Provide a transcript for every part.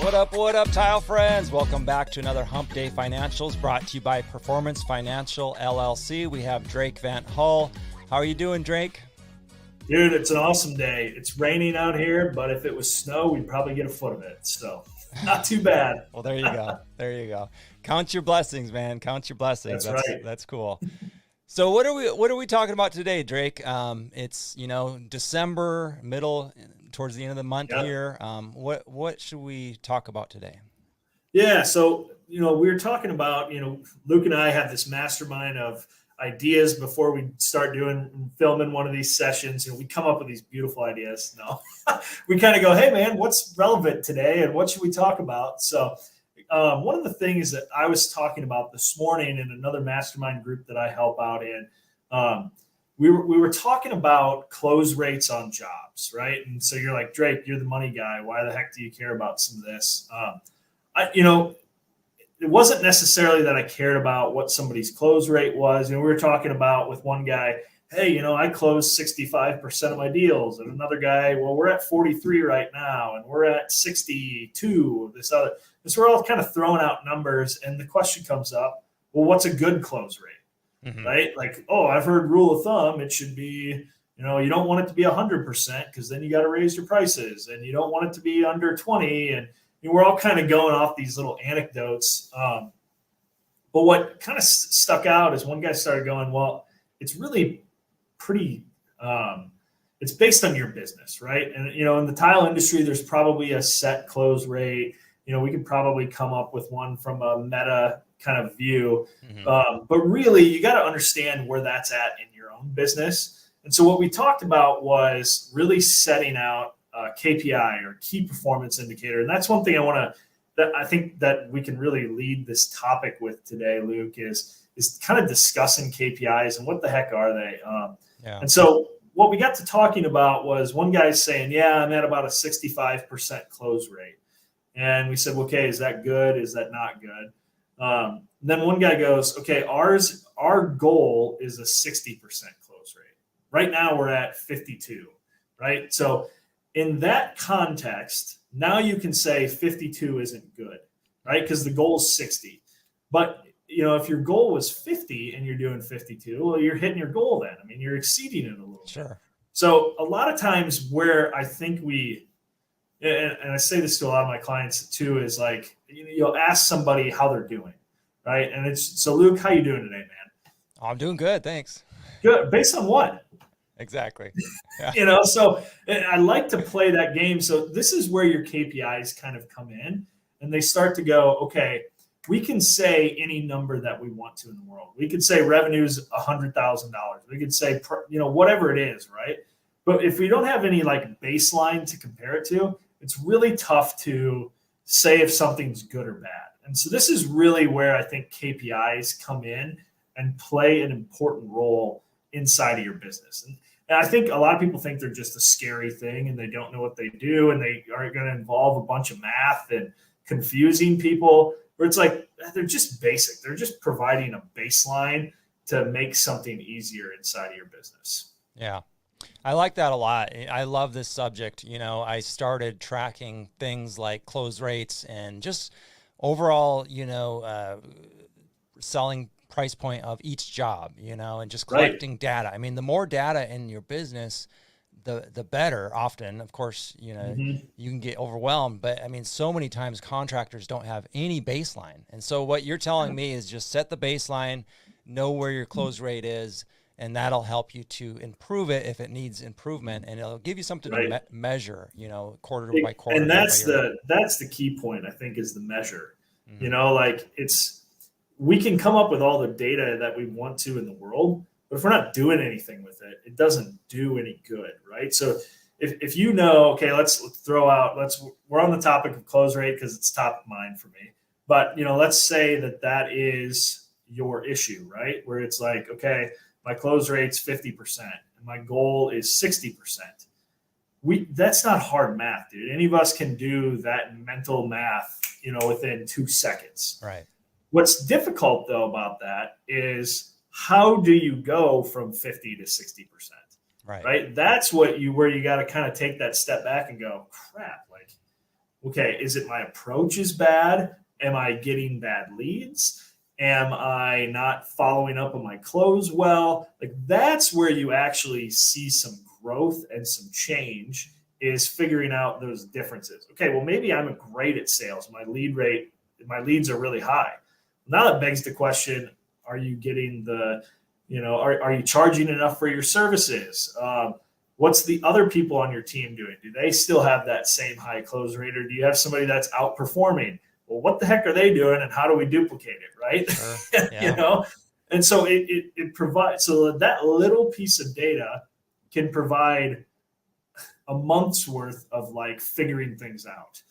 What up, Tile friends? Welcome back to another Hump Day Financials brought to you by Performance Financial LLC. We have Drake Van Hull. How are you doing, Drake? Dude, it's an awesome day. It's raining out here, but if it was snow, we'd probably get a foot of it. So not too bad. Well, there you go. There you go. Count your blessings, man. Count your blessings. That's right. That's cool. So what are we talking about today, Drake? It's, December, towards the end of the month here. What should we talk about today? Yeah. So, we were talking about, Luke and I have this mastermind of ideas before we start filming one of these sessions. We come up with these beautiful ideas. No, we kind of go, hey man, what's relevant today? And what should we talk about? So one of the things that I was talking about this morning in another mastermind group that I help out in, we were talking about close rates on jobs, right? And so you're like, Drake, you're the money guy. Why the heck do you care about some of this? It wasn't necessarily that I cared about what somebody's close rate was. We were talking about with one guy, hey, I close 65% of my deals. And another guy, well, we're at 43 right now, and we're at 62. This we're all kind of throwing out numbers. And the question comes up, well, what's a good close rate? Mm-hmm. Right? Like, I've heard rule of thumb, it should be, you don't want it to be 100% because then you got to raise your prices, and you don't want it to be under 20. And we're all kind of going off these little anecdotes. But what kind of stuck out is one guy started going, well, it's really pretty, it's based on your business, right? And, in the tile industry, there's probably a set close rate. We could probably come up with one from a meta kind of view. Mm-hmm. But really, you got to understand where that's at in your own business. And so what we talked about was really setting out KPI or key performance indicator. And that's one thing I think that we can really lead this topic with today, Luke, is kind of discussing KPIs and what the heck are they? And so what we got to talking about was one guy saying, yeah, I'm at about a 65% close rate. And we said, okay, is that good? Is that not good? Then one guy goes, okay, our goal is a 60% close rate. Right now we're at 52, right? So in that context, now you can say 52 isn't good, right? Because the goal is 60. But, if your goal was 50 and you're doing 52, well, you're hitting your goal then. I mean, you're exceeding it a little bit. So a lot of times where I think and I say this to a lot of my clients too, is like, you'll ask somebody how they're doing, right? And so Luke, how you doing today, man? I'm doing good, thanks. Good. Based on what? Exactly. Yeah. So I like to play that game. So this is where your KPIs kind of come in, and they start to go, okay, we can say any number that we want to in the world. We could say revenue's $100,000. We could say, whatever it is, right? But if we don't have any like baseline to compare it to, it's really tough to say if something's good or bad. And so this is really where I think KPIs come in and play an important role inside of your business. And I think a lot of people think they're just a scary thing and they don't know what they do, and they are going to involve a bunch of math and confusing people, where it's like, they're just basic. They're just providing a baseline to make something easier inside of your business. Yeah. I like that a lot. I love this subject. I started tracking things like close rates and just overall, selling price point of each job, and just collecting data. I mean, the more data in your business, the better. Often, of course, you can get overwhelmed, but I mean, so many times contractors don't have any baseline. And so what you're telling me is just set the baseline, know where your close rate is, and that'll help you to improve it if it needs improvement, and it'll give you something to measure, quarter by quarter. And that's the key point, I think, is the measure. Mm-hmm. We can come up with all the data that we want to in the world, but if we're not doing anything with it, it doesn't do any good, right? So if okay, we're on the topic of close rate because it's top of mind for me. But, let's say that is your issue, right? Where it's like, okay, my close rate's 50% and my goal is 60%. That's not hard math, dude. Any of us can do that mental math, within 2 seconds. Right. What's difficult though about that is how do you go from 50 to 60%? Right. right? That's where you got to kind of take that step back and go, crap, like, okay, is it my approach is bad? Am I getting bad leads? Am I not following up on my close well? Like that's where you actually see some growth and some change is figuring out those differences. Okay, well maybe I'm great at sales. My leads are really high. Now that begs the question: are you getting are you charging enough for your services? What's the other people on your team doing? Do they still have that same high close rate, or do you have somebody that's outperforming? Well, what the heck are they doing, and how do we duplicate it, right? Sure. Yeah. And so it provides, so that little piece of data can provide a month's worth of like figuring things out.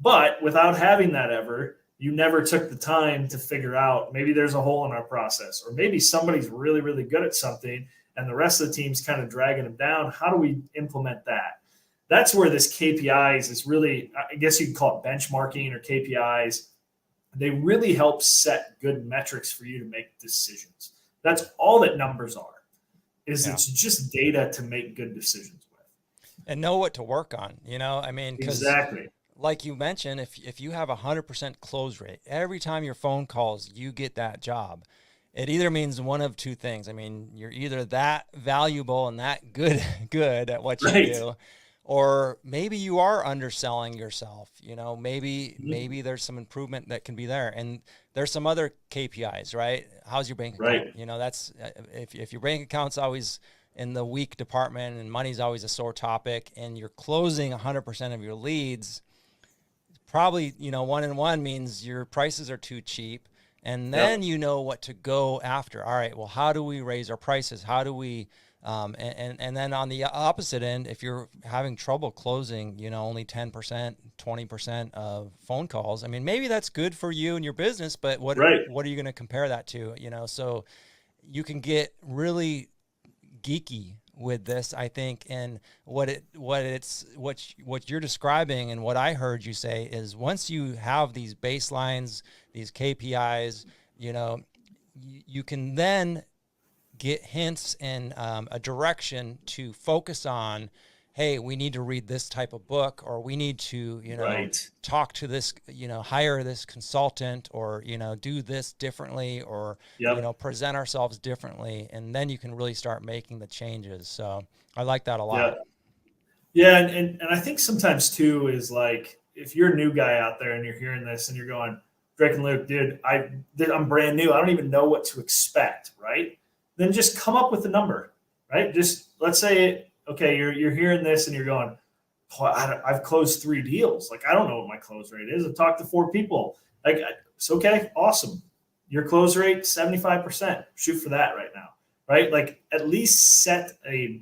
But without having that ever, you never took the time to figure out maybe there's a hole in our process, or maybe somebody's really, really good at something and the rest of the team's kind of dragging them down. How do we implement that? That's where this KPIs is really, I guess you can call it benchmarking or KPIs. They really help set good metrics for you to make decisions. That's all that numbers are, is it's just data to make good decisions with. And know what to work on, I mean, because exactly, like you mentioned, if you have 100% close rate, every time your phone calls, you get that job. It either means one of two things. I mean, you're either that valuable and that good at what you do, or maybe you are underselling yourself. Maybe there's some improvement that can be there. And there's some other KPIs, right? How's your bank account? That's if your bank account's always in the weak department and money's always a sore topic, and you're closing 100% of your leads, probably 1-1 means your prices are too cheap. And then you know what to go after. All right, well, how do we raise our prices? How do we, and then on the opposite end, if you're having trouble closing, only 10%, 20% of phone calls, I mean, maybe that's good for you and your business, but what are you going to compare that to? So you can get really geeky with this, I think, and what you're describing and what I heard you say is once you have these baselines, these KPIs, you can then get hints and a direction to focus on. Hey, we need to read this type of book, or we need to, talk to this, hire this consultant, or, do this differently, or, present ourselves differently. And then you can really start making the changes. So I like that a lot. Yeah. And I think sometimes too is like, if you're a new guy out there and you're hearing this and you're going, Drake and Luke, dude, I'm brand new. I don't even know what to expect. Right. Then just come up with a number, right? Just let's say, okay, you're hearing this and you're going, oh, I've closed 3 deals. Like, I don't know what my close rate is. I've talked to 4 people. Like, it's okay. Awesome. Your close rate, 75%. Shoot for that right now, right? Like, at least set a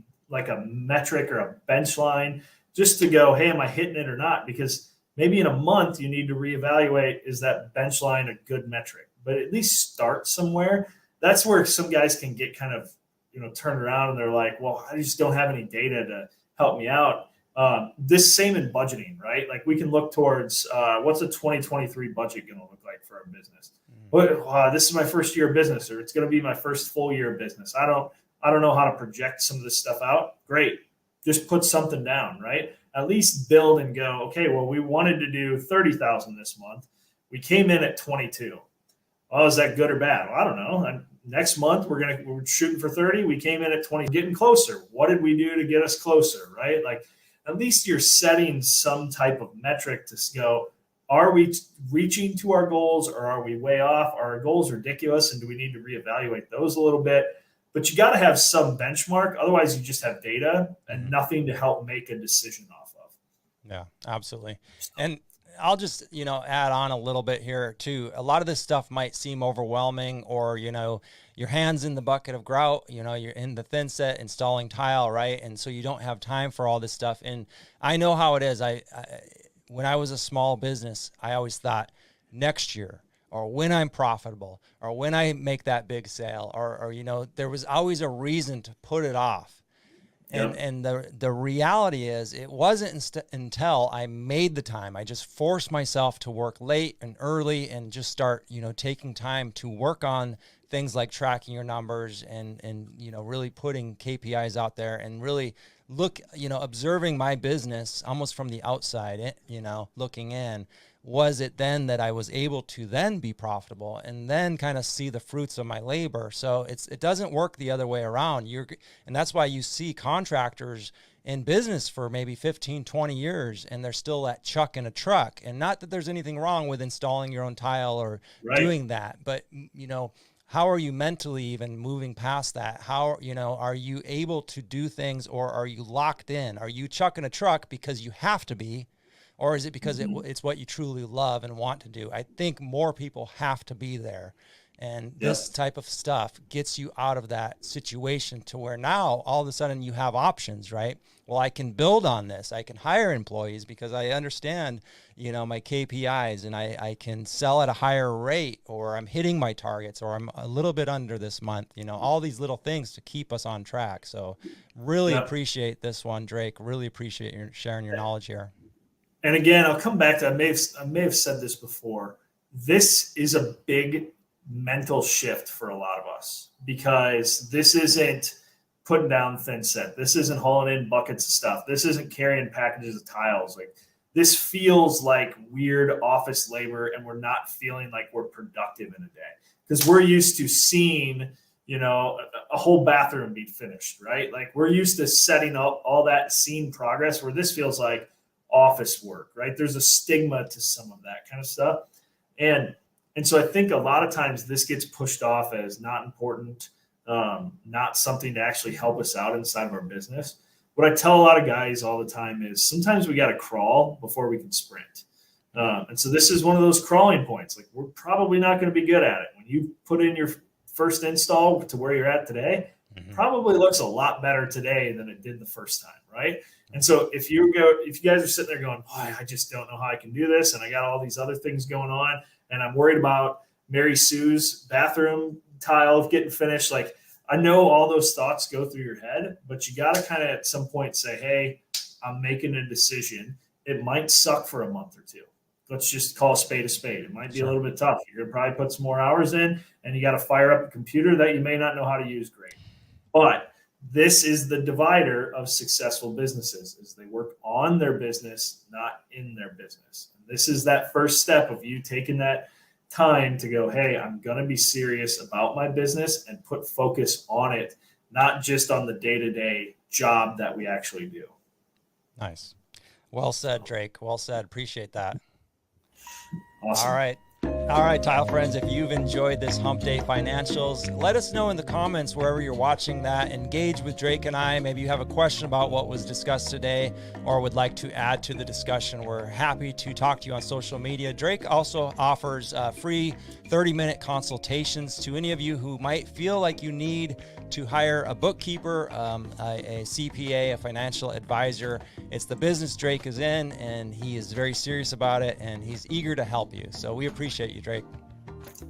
metric or a bench line just to go, hey, am I hitting it or not? Because maybe in a month you need to reevaluate, is that bench line a good metric? But at least start somewhere. That's where some guys can get kind of, turn around and they're like, well, I just don't have any data to help me out. This same in budgeting, right? Like we can look towards what's a 2023 budget going to look like for our business? This is my first year of business, or it's going to be my first full year of business. I don't know how to project some of this stuff out. Great. Just put something down, right? At least build and go, okay, well, we wanted to do 30,000 this month. We came in at 22. Oh, is that good or bad? Well, I don't know. Next month, we're shooting for 30. We came in at 20, getting closer. What did we do to get us closer, right? Like, at least you're setting some type of metric to go, are we reaching to our goals, or are we way off? Are our goals ridiculous, and do we need to reevaluate those a little bit? But you got to have some benchmark. Otherwise, you just have data and nothing to help make a decision off of. Yeah, absolutely. And I'll just, add on a little bit here too. A lot of this stuff might seem overwhelming, or, your hands in the bucket of grout, you're in the thin set installing tile, right? And so you don't have time for all this stuff. And I know how it is. When I was a small business, I always thought next year, or when I'm profitable, or when I make that big sale, or there was always a reason to put it off. And the reality is, it wasn't until I made the time. I just forced myself to work late and early and just start, taking time to work on things like tracking your numbers and really putting KPIs out there and really observing my business almost from the outside, looking in. Was it then that I was able to then be profitable and then kind of see the fruits of my labor? So it doesn't work the other way around. And that's why you see contractors in business for maybe 15, 20 years, and they're still at chuck in a truck. And not that there's anything wrong with installing your own tile or doing that, but how are you mentally even moving past that? How, are you able to do things, or are you locked in? Are you chucking a truck because you have to be? Or is it because it's what you truly love and want to do? I think more people have to be there. And this type of stuff gets you out of that situation to where now all of a sudden you have options, right? Well, I can build on this. I can hire employees because I understand, my KPIs, and I can sell at a higher rate, or I'm hitting my targets, or I'm a little bit under this month, all these little things to keep us on track. So really appreciate this one, Drake. Really appreciate you sharing your knowledge here. And again, I'll come back to, I may have said this before. This is a big mental shift for a lot of us, because this isn't putting down thin set. This isn't hauling in buckets of stuff. This isn't carrying packages of tiles. Like, this feels like weird office labor, and we're not feeling like we're productive in a day, because we're used to seeing, a whole bathroom be finished, right? Like, we're used to setting up all that scene progress, where this feels like office work, right? There's a stigma to some of that kind of stuff. And so I think a lot of times this gets pushed off as not important, not something to actually help us out inside of our business. What I tell a lot of guys all the time is sometimes we got to crawl before we can sprint. And so this is one of those crawling points. Like, we're probably not going to be good at it. When you put in your first install to where you're at today, probably looks a lot better today than it did the first time, right? And so if you guys are sitting there going, boy, I just don't know how I can do this, and I got all these other things going on, and I'm worried about Mary Sue's bathroom tile getting finished, like, I know all those thoughts go through your head, but you got to kind of at some point say, hey, I'm making a decision. It might suck for a month or two. Let's just call a spade a spade. It might be a little bit tough. You're going to probably put some more hours in, and you got to fire up a computer that you may not know how to use great. But this is the divider of successful businesses, is they work on their business, not in their business. And this is that first step of you taking that time to go, hey, I'm going to be serious about my business and put focus on it, not just on the day-to-day job that we actually do. Nice. Well said, Drake. Well said. Appreciate that. Awesome. All right, Tile friends, if you've enjoyed this Hump Day Financials, let us know in the comments wherever you're watching that. Engage with Drake and I. Maybe you have a question about what was discussed today or would like to add to the discussion. We're happy to talk to you on social media. Drake also offers free 30-minute consultations to any of you who might feel like you need to hire a bookkeeper, a CPA, a financial advisor. It's the business Drake is in, and he is very serious about it, and he's eager to help you. So we appreciate you, Drake.